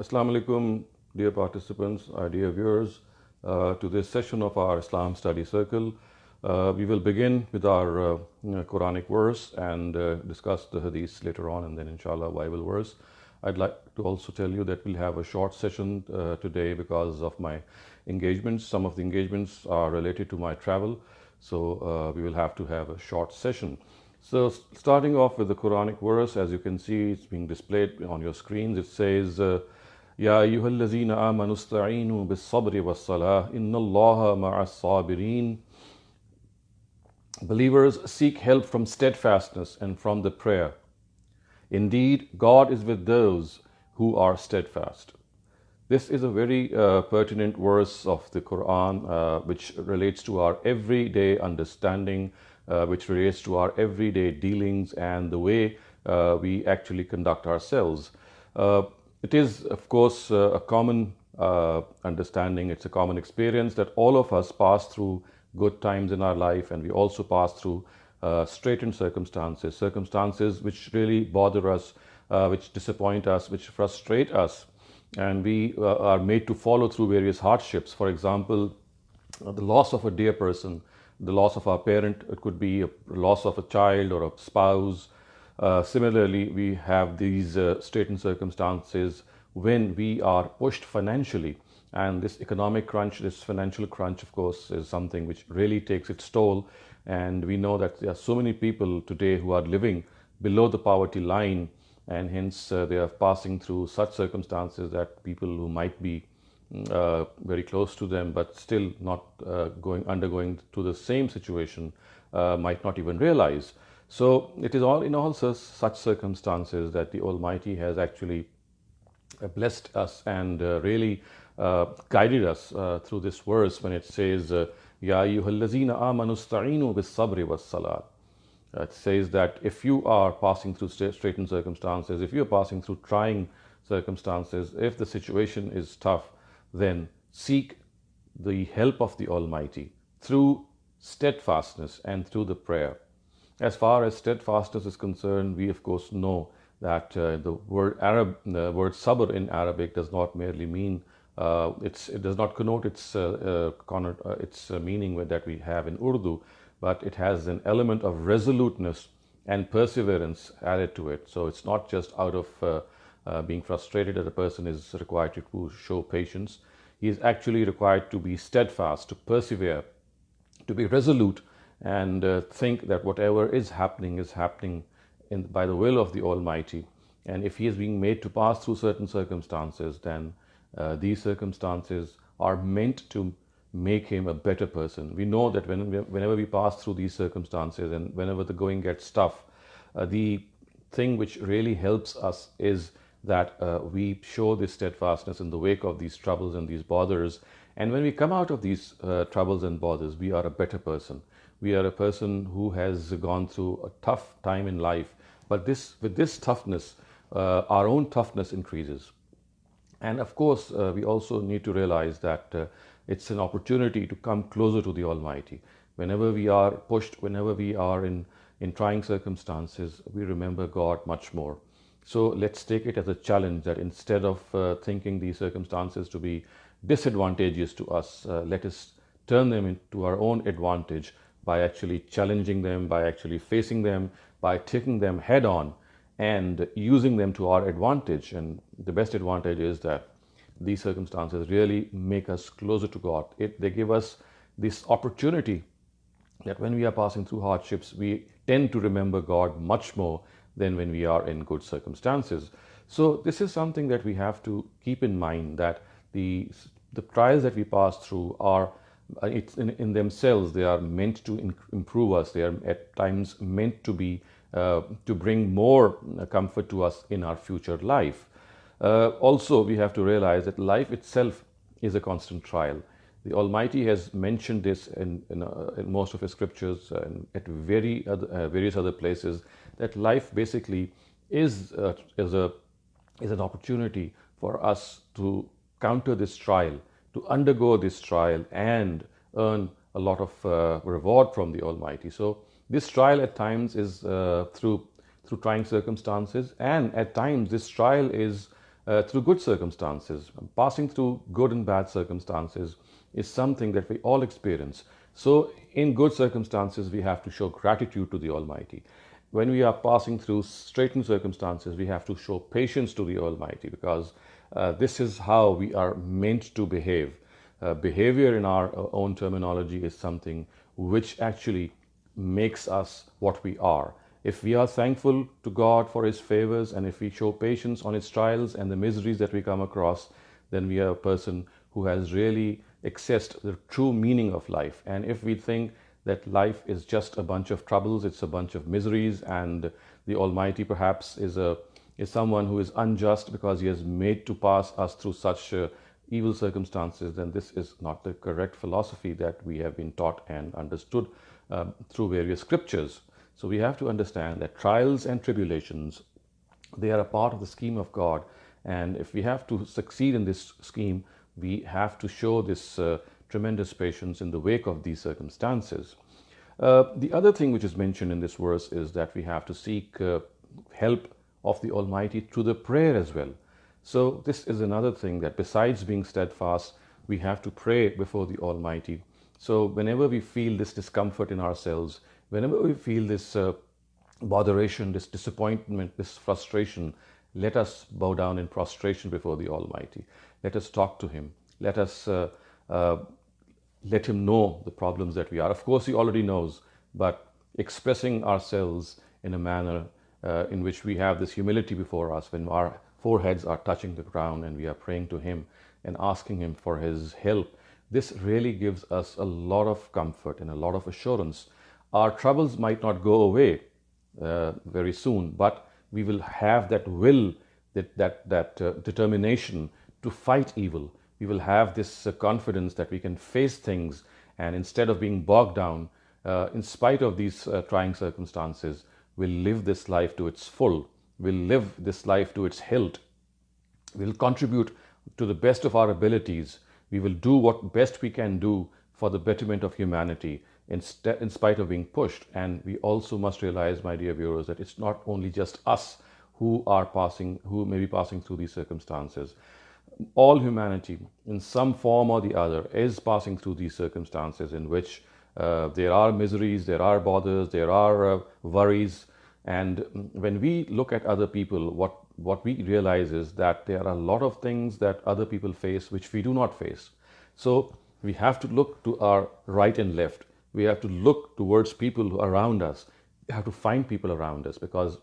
Assalamu alaikum, dear participants, dear viewers, to this session of our Islam Study Circle. We will begin with our Quranic verse and discuss the Hadith later on, and then inshallah Bible verse. I'd like to also tell you that we'll have a short session today because of my engagements. Some of the engagements are related to my travel, so we will have to have a short session. So starting off with the Quranic verse, as you can see, it's being displayed on your screens. It says, Ya ayyuhallazina amanu ista'inu bis-sabri was-salah, inna Allaha ma'as-sabirin. Believers, seek help from steadfastness and from the prayer. Indeed, God is with those who are steadfast. This is a very pertinent verse of the Quran, which relates to our everyday understanding, which relates to our everyday dealings and the way we actually conduct ourselves. It is, of course, a common understanding, it's a common experience that all of us pass through good times in our life, and we also pass through straitened circumstances, circumstances which really bother us, which disappoint us, which frustrate us, and we are made to follow through various hardships. For example, the loss of a dear person, the loss of our parent, it could be a loss of a child or a spouse. Similarly, we have these straitened circumstances when we are pushed financially, and this economic crunch, this financial crunch, of course, is something which really takes its toll. And we know that there are so many people today who are living below the poverty line, and hence they are passing through such circumstances that people who might be very close to them but still not undergoing to the same situation might not even realize. So it is all in all such circumstances that the Almighty has actually blessed us and really guided us through this verse when it says, Ya ayyuhallazina amanu ista'inu bis-sabri was-salat. It says that if you are passing through straitened circumstances, if you are passing through trying circumstances, if the situation is tough, then seek the help of the Almighty through steadfastness and through the prayer. As far as steadfastness is concerned, we of course know that the word sabr in Arabic does not merely mean it does not connote its meaning that we have in Urdu, but it has an element of resoluteness and perseverance added to it. So it's not just out of being frustrated that a person is required to show patience. He is actually required to be steadfast, to persevere, to be resolute, and think that whatever is happening by the will of the Almighty. And if he is being made to pass through certain circumstances, then these circumstances are meant to make him a better person. We know that whenever we pass through these circumstances and whenever the going gets tough, the thing which really helps us is that we show this steadfastness in the wake of these troubles and these bothers. And when we come out of these troubles and bothers, we are a better person. We are a person who has gone through a tough time in life, but with this toughness, our own toughness increases. And of course, we also need to realize that it's an opportunity to come closer to the Almighty. Whenever we are pushed, whenever we are in trying circumstances, we remember God much more. So let's take it as a challenge that instead of thinking these circumstances to be disadvantageous to us, let us turn them into our own advantage by actually challenging them, by actually facing them, by taking them head on and using them to our advantage. And the best advantage is that these circumstances really make us closer to God. They give us this opportunity that when we are passing through hardships, we tend to remember God much more than when we are in good circumstances. So this is something that we have to keep in mind, that the trials that we pass through are in themselves, they are meant to improve us. They are at times meant to be to bring more comfort to us in our future life. Also, we have to realize that life itself is a constant trial. The Almighty has mentioned this in most of His scriptures and at various other places, that life basically is an opportunity for us to counter this trial, to undergo this trial and earn a lot of reward from the Almighty. So this trial at times is through trying circumstances, and at times this trial is through good circumstances. Passing through good and bad circumstances is something that we all experience. So, in good circumstances, we have to show gratitude to the Almighty. When we are passing through straitened circumstances, we have to show patience to the Almighty, because this is how we are meant to behave. Behavior, in our own terminology, is something which actually makes us what we are. If we are thankful to God for His favors, and if we show patience on His trials and the miseries that we come across, then we are a person who has really accessed the true meaning of life. And if we think that life is just a bunch of troubles, it's a bunch of miseries, and the Almighty perhaps is someone who is unjust because He has made to pass us through such evil circumstances, then this is not the correct philosophy that we have been taught and understood through various scriptures. So we have to understand that trials and tribulations, they are a part of the scheme of God, and if we have to succeed in this scheme, we have to show this tremendous patience in the wake of these circumstances. The other thing which is mentioned in this verse is that we have to seek help of the Almighty through the prayer as well. So this is another thing, that besides being steadfast, we have to pray before the Almighty. So whenever we feel this discomfort in ourselves, whenever we feel this botheration, this disappointment, this frustration, let us bow down in prostration before the Almighty. Let us talk to Him. Let us let Him know the problems that we are. Of course, He already knows, but expressing ourselves in a manner in which we have this humility before us, when our foreheads are touching the ground and we are praying to Him and asking Him for His help, this really gives us a lot of comfort and a lot of assurance. Our troubles might not go away very soon, but we will have that will, that determination to fight evil. We will have this confidence that we can face things, and instead of being bogged down, in spite of these trying circumstances, we'll live this life to its full. We'll live this life to its hilt. We'll contribute to the best of our abilities. We will do what best we can do for the betterment of humanity, in spite of being pushed. And we also must realize, my dear viewers, that it's not only just us who may be passing through these circumstances. All humanity, in some form or the other, is passing through these circumstances in which there are miseries, there are bothers, there are worries. And when we look at other people, what we realize is that there are a lot of things that other people face which we do not face. So we have to look to our right and left. We have to look towards people around us. We have to find people around us, because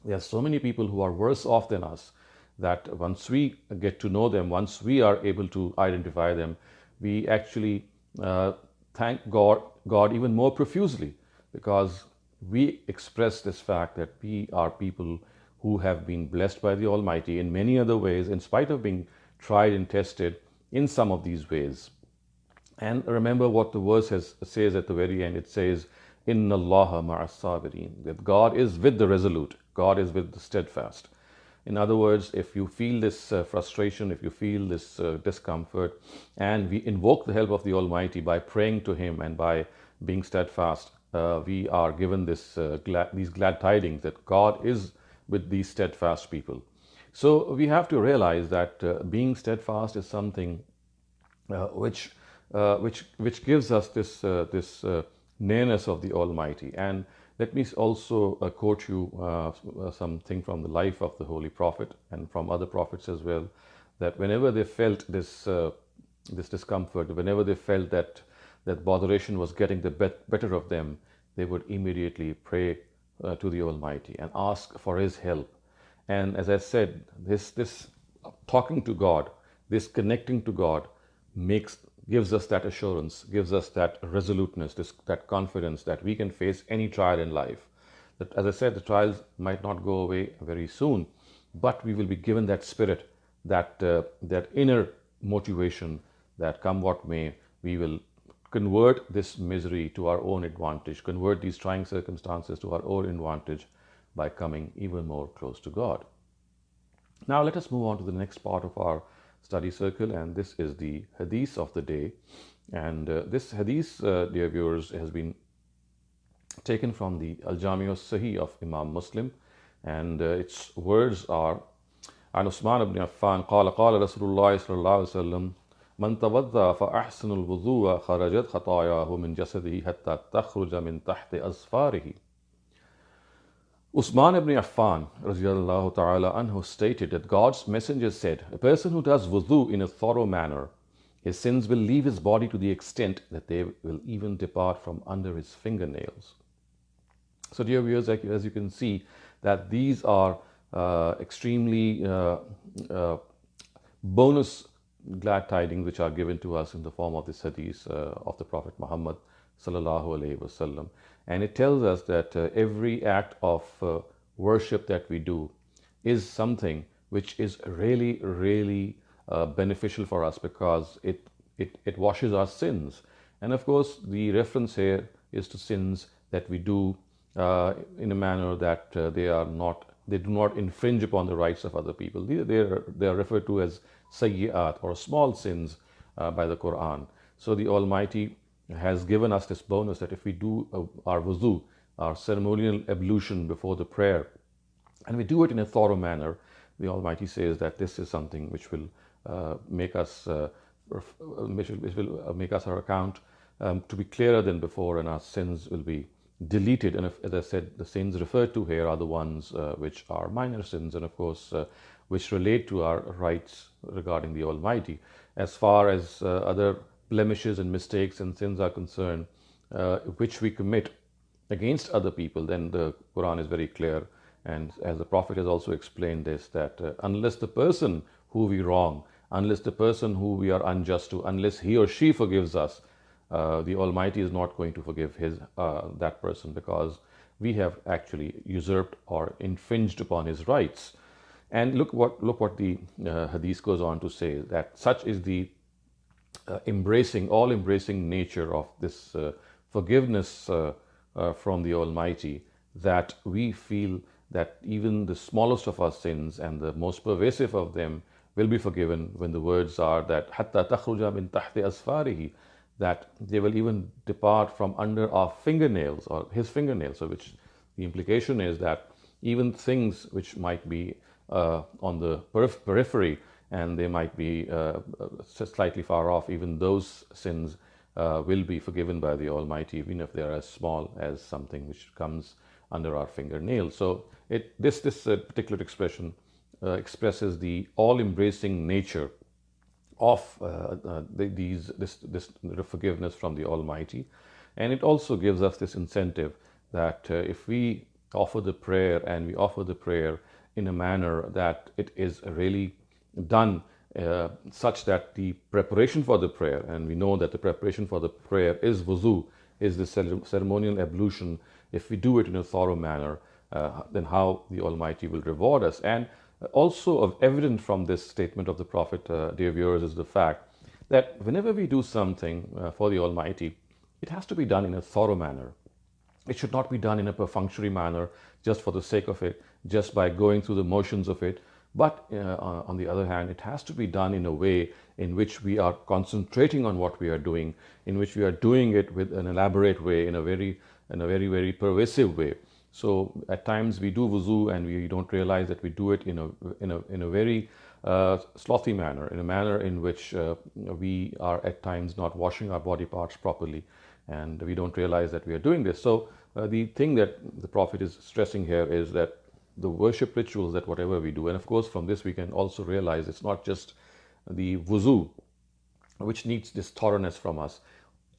there are so many people who are worse off than us, that once we get to know them, once we are able to identify them, we actually thank God even more profusely, because we express this fact that we are people who have been blessed by the Almighty in many other ways, in spite of being tried and tested in some of these ways. And remember what the verse says at the very end. It says, Inna Allaha ma'as sabirin, that God is with the resolute, God is with the steadfast. In other words, if you feel this frustration, if you feel this discomfort, and we invoke the help of the Almighty by praying to Him and by being steadfast, we are given these glad tidings that God is with these steadfast people. So we have to realize that being steadfast is something which gives us this nearness of the Almighty. And let me also quote you something from the life of the Holy Prophet and from other prophets as well, that whenever they felt this discomfort, whenever they felt that botheration was getting the better of them, they would immediately pray to the Almighty and ask for His help. And as I said, this talking to God, this connecting to God gives us that assurance, gives us that resoluteness, that confidence that we can face any trial in life. That, as I said, the trials might not go away very soon, but we will be given that spirit, that inner motivation, that come what may, we will convert this misery to our own advantage, convert these trying circumstances to our own advantage by coming even more close to God. Now let us move on to the next part of our study circle, and this is the Hadith of the day. And this Hadith, dear viewers, has been taken from the Al-Jami' Sahih of Imam Muslim, and its words are, عن عثمان بن عفان قال قال رسول الله صلى الله عليه وسلم من توضأ فأحسن الوضوء خرجت خطاياه من جسده حتى تخرج من تحت أظفاره. Usman ibn Affan radiallahu ta'ala anhu stated that God's messenger said, a person who does wudu in a thorough manner, his sins will leave his body to the extent that they will even depart from under his fingernails. So dear viewers, as you can see, that these are extremely bonus glad tidings which are given to us in the form of this hadith of the Prophet Muhammad sallallahu alaihi wasallam. And it tells us that every act of worship that we do is something which is really, really beneficial for us, because it washes our sins. And of course, the reference here is to sins that we do in a manner that they do not infringe upon the rights of other people. They are referred to as sayyi'at, or small sins by the Quran. So the Almighty has given us this bonus that if we do our wudu, our ceremonial ablution before the prayer, and we do it in a thorough manner, the Almighty says that this is something which will make us our account to be clearer than before, and our sins will be deleted. And as I said, the sins referred to here are the ones which are minor sins, and of course which relate to our rights regarding the Almighty. As far as other blemishes and mistakes and sins are concerned, which we commit against other people, then the Quran is very clear. And as the Prophet has also explained this, that unless the person who we wrong, unless the person who we are unjust to, unless he or she forgives us, the Almighty is not going to forgive that person, because we have actually usurped or infringed upon his rights. And look what the hadith goes on to say, that such is the all-embracing nature of this forgiveness from the Almighty, that we feel that even the smallest of our sins and the most pervasive of them will be forgiven when the words are that hatta takhruja min tahti asfarihi, that they will even depart from under our fingernails, or his fingernails. So which the implication is that even things which might be on the periphery, and they might be slightly far off, even those sins will be forgiven by the Almighty, even if they are as small as something which comes under our fingernail. So this particular expression expresses the all-embracing nature of this forgiveness from the Almighty. And it also gives us this incentive that if we offer the prayer, and we offer the prayer in a manner that it is really done such that the preparation for the prayer, and we know that the preparation for the prayer is wudu, is the ceremonial ablution, if we do it in a thorough manner, then how the Almighty will reward us. And also evident from this statement of the Prophet, dear viewers, is the fact that whenever we do something for the Almighty, it has to be done in a thorough manner. It should not be done in a perfunctory manner, just for the sake of it, just by going through the motions of it. But on the other hand, it has to be done in a way in which we are concentrating on what we are doing, in which we are doing it with an elaborate way, in a very, very pervasive way. So at times we do wuzu and we don't realize that we do it in a very slothy manner, in a manner in which we are at times not washing our body parts properly, and we don't realize that we are doing this. So the thing that the Prophet is stressing here is that the worship rituals, that whatever we do, and of course from this we can also realize it's not just the wuzu which needs this thoroughness from us.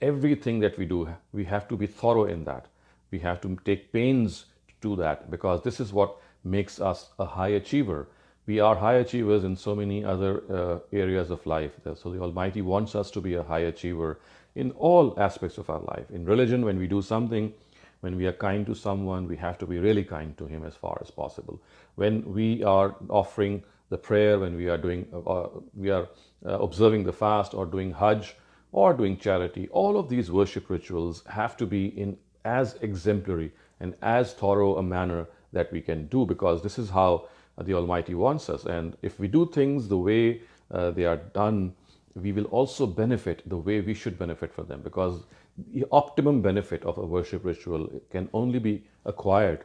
Everything that we do, we have to be thorough in that. We have to take pains to do that, because this is what makes us a high achiever. We are high achievers in so many other areas of life. So the Almighty wants us to be a high achiever in all aspects of our life. In religion, when we do something, when we are kind to someone, we have to be really kind to him as far as possible. When we are offering the prayer, when we are observing the fast, or doing Hajj, or doing charity, all of these worship rituals have to be in as exemplary and as thorough a manner that we can do, because this is how the Almighty wants us. And if we do things the way they are done, we will also benefit the way we should benefit from them, because the optimum benefit of a worship ritual can only be acquired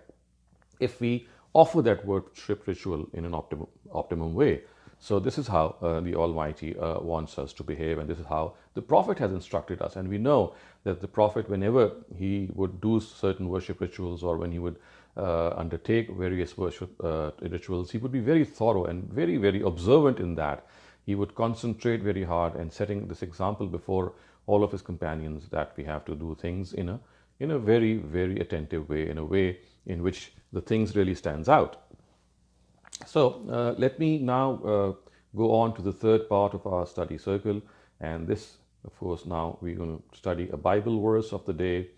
if we offer that worship ritual in an optimum way. So this is how the Almighty wants us to behave, and this is how the Prophet has instructed us. And we know that the Prophet, whenever he would do certain worship rituals, or when he would undertake various worship rituals, he would be very thorough and very, very observant in that. He would concentrate very hard and setting this example before all of his companions that we have to do things in a very, very attentive way, in a way in which the things really stands out. So let me now go on to the third part of our study circle, and this, of course, now we're going to study a Bible verse of the day,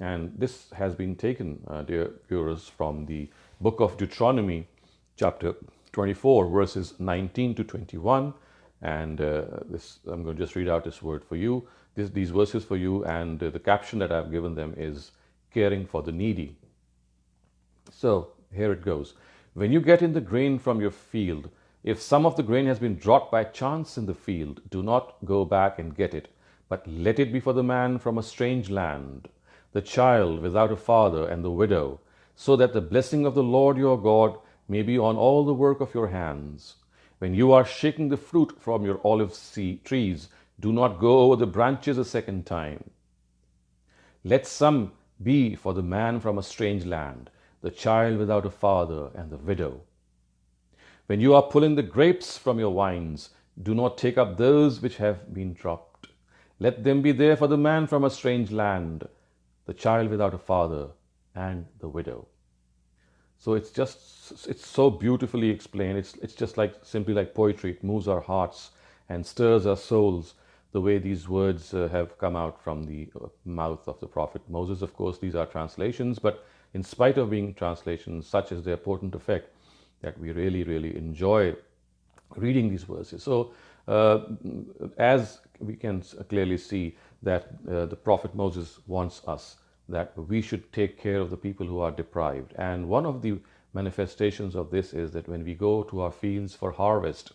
and this has been taken, dear viewers, from the book of Deuteronomy, chapter 24, verses 19 to 21, and this I'm going to just read out this word for you, these verses for you, and the caption that I've given them is caring for the needy. So here it goes. When you get in the grain from your field, if some of the grain has been dropped by chance in the field, do not go back and get it, but let it be for the man from a strange land, the child without a father, and the widow, so that the blessing of the Lord your God may be on all the work of your hands. When you are shaking the fruit from your olive trees, do not go over the branches a second time. Let some be for the man from a strange land, the child without a father, and the widow. When you are pulling the grapes from your vines, do not take up those which have been dropped. Let them be there for the man from a strange land, the child without a father, and the widow. So it's so beautifully explained. It's just like simply like poetry. It moves our hearts and stirs our souls the way these words have come out from the mouth of the prophet Moses. Of course, these are translations, but in spite of being translations, such is their potent effect that we really, really enjoy reading these verses. So as we can clearly see that the prophet Moses wants us that we should take care of the people who are deprived. And one of the manifestations of this is that when we go to our fields for harvest,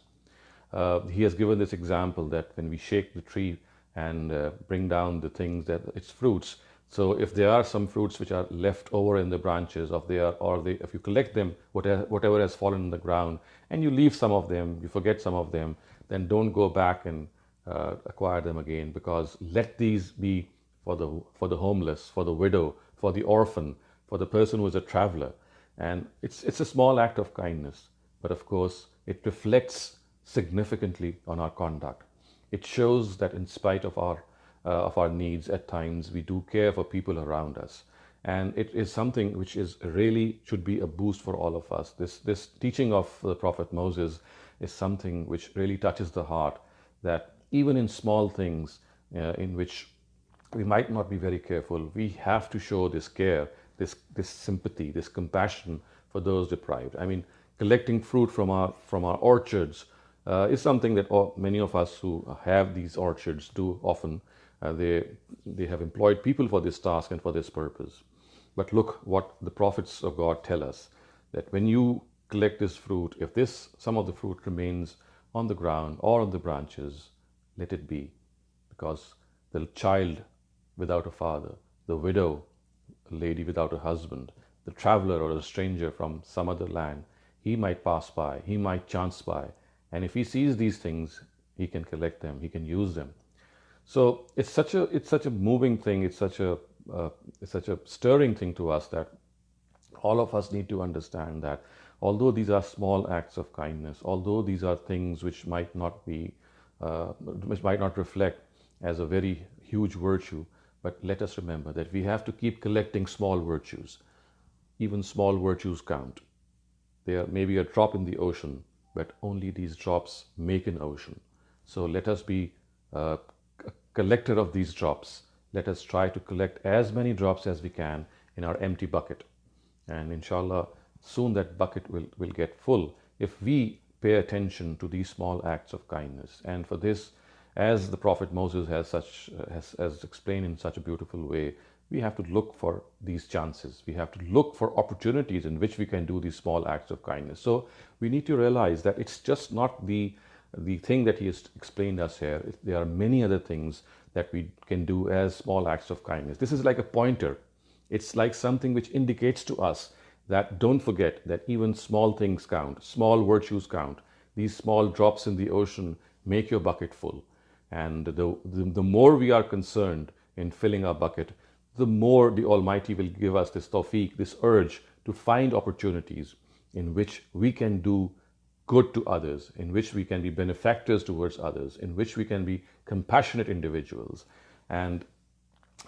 he has given this example that when we shake the tree and bring down the things that its fruits, so if there are some fruits which are left over in the branches, if you collect them, whatever has fallen in the ground, and you leave some of them, you forget some of them, then don't go back and acquire them again, because let these be for the homeless, for the widow, for the orphan, for the person who is a traveler. And it's a small act of kindness, but of course it reflects significantly on our conduct. It shows that in spite of our needs, at times we do care for people around us, and it is something which is really should be a boost for all of us. This teaching of the prophet Moses is something which really touches the heart, that even in small things in which we might not be very careful, we have to show this care, this sympathy, this compassion for those deprived. I mean, collecting fruit from our orchards is something that many of us who have these orchards do often. They have employed people for this task and for this purpose. But look what the prophets of God tell us, that when you collect this fruit, if some of the fruit remains on the ground or on the branches, let it be, because the child without a father, the widow, a lady without a husband, the traveler or a stranger from some other land, he might pass by, he might chance by, and if he sees these things, he can collect them, he can use them. So it's such a moving thing, it's such a stirring thing to us, that all of us need to understand that although these are small acts of kindness, although these are things which might not reflect as a very huge virtue, but let us remember that we have to keep collecting small virtues. Even small virtues count. There may be a drop in the ocean, but only these drops make an ocean. So let us be a collector of these drops. Let us try to collect as many drops as we can in our empty bucket. And inshallah, soon that bucket will get full if we pay attention to these small acts of kindness. And for this, as the prophet Moses has explained in such a beautiful way, we have to look for these chances. We have to look for opportunities in which we can do these small acts of kindness. So we need to realize that it's just not the thing that he has explained us here. There are many other things that we can do as small acts of kindness. This is like a pointer. It's like something which indicates to us that don't forget that even small things count, small virtues count. These small drops in the ocean make your bucket full. And the more we are concerned in filling our bucket, the more the Almighty will give us this tawfiq, this urge to find opportunities in which we can do good to others, in which we can be benefactors towards others, in which we can be compassionate individuals. And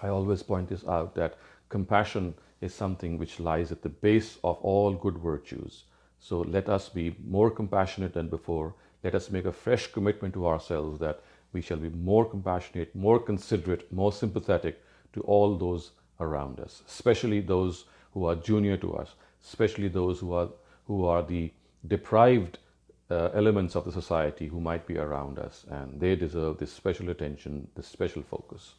I always point this out, that compassion is something which lies at the base of all good virtues. So let us be more compassionate than before. Let us make a fresh commitment to ourselves that we shall be more compassionate, more considerate, more sympathetic to all those around us, especially those who are junior to us, especially those who are the deprived elements of the society who might be around us, and they deserve this special attention, this special focus.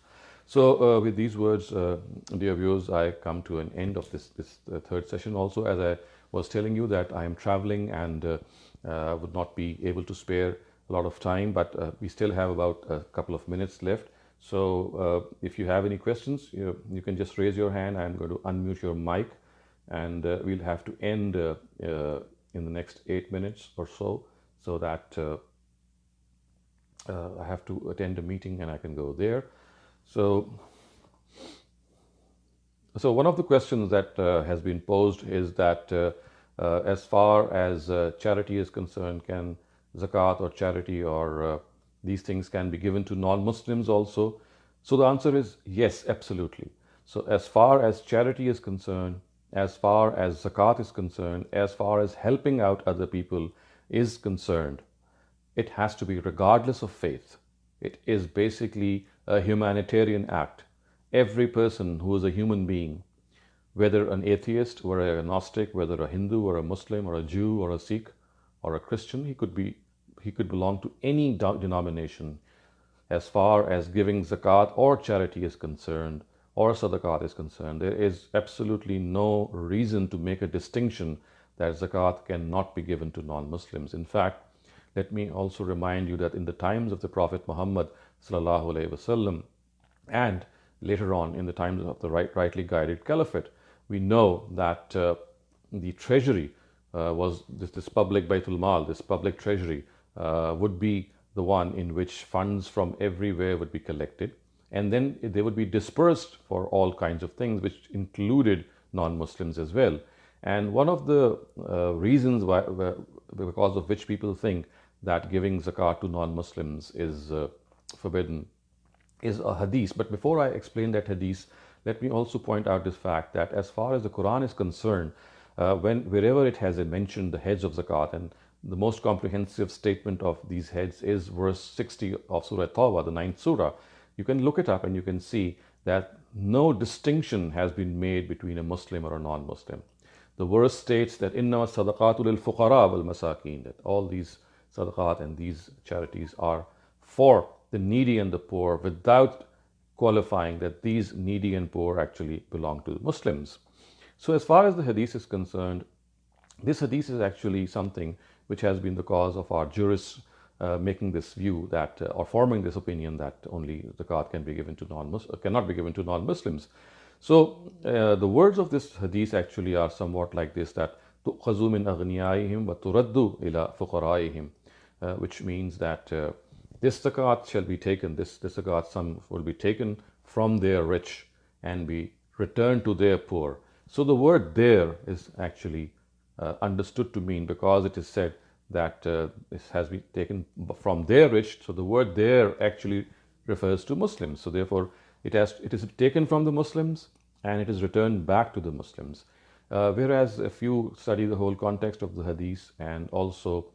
So with these words, dear viewers, I come to an end of this third session. Also, as I was telling you, that I am traveling and would not be able to spare a lot of time, but we still have about a couple of minutes left. So if you have any questions, you can just raise your hand. I'm going to unmute your mic, and we'll have to end in the next 8 minutes or so that I have to attend a meeting and I can go there. So one of the questions that has been posed is that as far as charity is concerned, can zakat or charity or these things can be given to non-Muslims also? So the answer is yes, absolutely. So as far as charity is concerned, as far as zakat is concerned, as far as helping out other people is concerned, it has to be regardless of faith. It is basically a humanitarian act. Every person who is a human being, whether an atheist or a agnostic, whether a Hindu or a Muslim or a Jew or a Sikh or a Christian, he could belong to any denomination. As far as giving zakat or charity is concerned, or sadaqat is concerned, there is absolutely no reason to make a distinction that zakat cannot be given to non-Muslims. In fact, let me also remind you that in the times of the Prophet Muhammad sallallahu alaihi wasallam, and later on in the times of the rightly guided caliphate, we know that the treasury was this public Baitul Mal, this public treasury would be the one in which funds from everywhere would be collected, and then they would be dispersed for all kinds of things, which included non-Muslims as well. And one of the reasons because of which people think that giving zakat to non-Muslims is forbidden is a hadith. But before I explain that hadith, let me also point out this fact that as far as the Quran is concerned, wherever it has mentioned the heads of zakat, and the most comprehensive statement of these heads is verse 60 of Surah Tawbah, the 9th surah. You can look it up and you can see that no distinction has been made between a Muslim or a non-Muslim. The verse states that إِنَّمَا الصَّدَقَاتُ لِلْفُقَرَاءِ وَالْمَسَاكِينَ, that all these sadaqat and these charities are for the needy and the poor, without qualifying that these needy and poor actually belong to the Muslims. So as far as the hadith is concerned, this hadith is actually something which has been the cause of our jurists making this view that, or forming this opinion that only zakat can be given to cannot be given to non-Muslims. So the words of this hadith actually are somewhat like this, that تُؤْخَذُ مِنْ أَغْنِيَائِهِمْ وَتُرَدُّ إِلَى فُقَرَائِهِمْ, which means that this zakat shall be taken, this zakat sum will be taken from their rich and be returned to their poor. So the word there is actually understood to mean, because it is said that this has been taken from their rich, so the word there actually refers to Muslims. So therefore it is taken from the Muslims and it is returned back to the Muslims. Whereas if you study the whole context of the hadith and also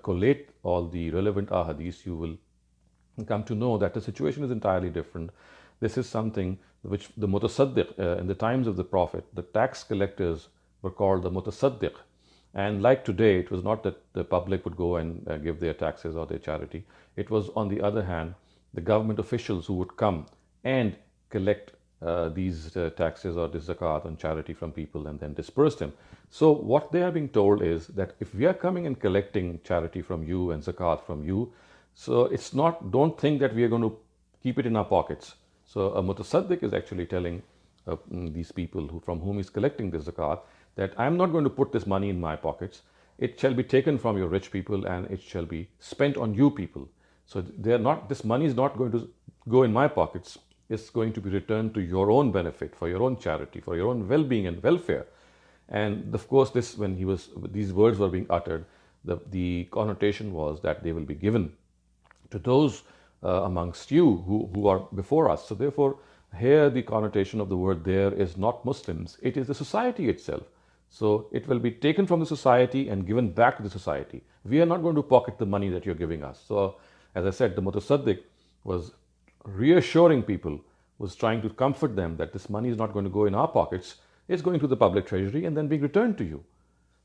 collate all the relevant ahadith, you will come to know that the situation is entirely different. This is something which the mutasaddiq, in the times of the Prophet, the tax collectors were called the mutasaddiq. And like today, it was not that the public would go and give their taxes or their charity. It was, on the other hand, the government officials who would come and collect these taxes or this zakat and charity from people and then disperse them. So what they are being told is that if we are coming and collecting charity from you and zakat from you, so it's not, don't think that we are going to keep it in our pockets. So a mutasaddiq is actually telling these people from whom he's collecting this zakat, that I'm not going to put this money in my pockets. It shall be taken from your rich people and it shall be spent on you people. So this money is not going to go in my pockets. It's going to be returned to your own benefit, for your own charity, for your own well-being and welfare. And of course, when these words were being uttered, the connotation was that they will be given to those amongst you who are before us. So therefore, here the connotation of the word there is not Muslims, it is the society itself. So it will be taken from the society and given back to the society. We are not going to pocket the money that you're giving us. So as I said, the Mutasaddiq was reassuring people, was trying to comfort them that this money is not going to go in our pockets, it's going to the public treasury and then being returned to you.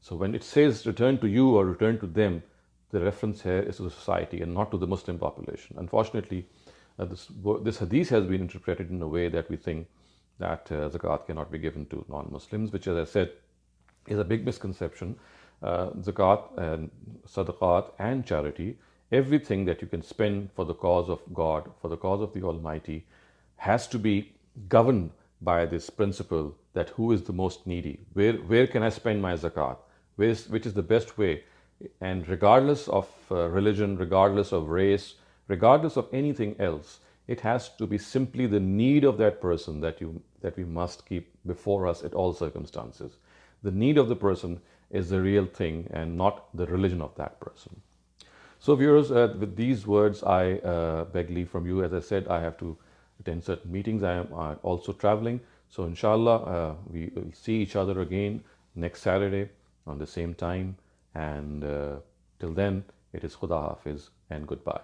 So when it says return to you or return to them, the reference here is to the society and not to the Muslim population. Unfortunately, this hadith has been interpreted in a way that we think that zakat cannot be given to non-Muslims, which, as I said, is a big misconception. Zakat and sadaqat and charity, everything that you can spend for the cause of God, for the cause of the Almighty, has to be governed by this principle that who is the most needy, where can I spend my zakat, which is the best way. And regardless of religion, regardless of race, regardless of anything else, it has to be simply the need of that person that we must keep before us at all circumstances. The need of the person is the real thing and not the religion of that person. So viewers, with these words, I beg leave from you. As I said, I have to attend certain meetings. I am also traveling. So inshallah, we will see each other again next Saturday on the same time. And till then, it is Khuda Hafiz and goodbye.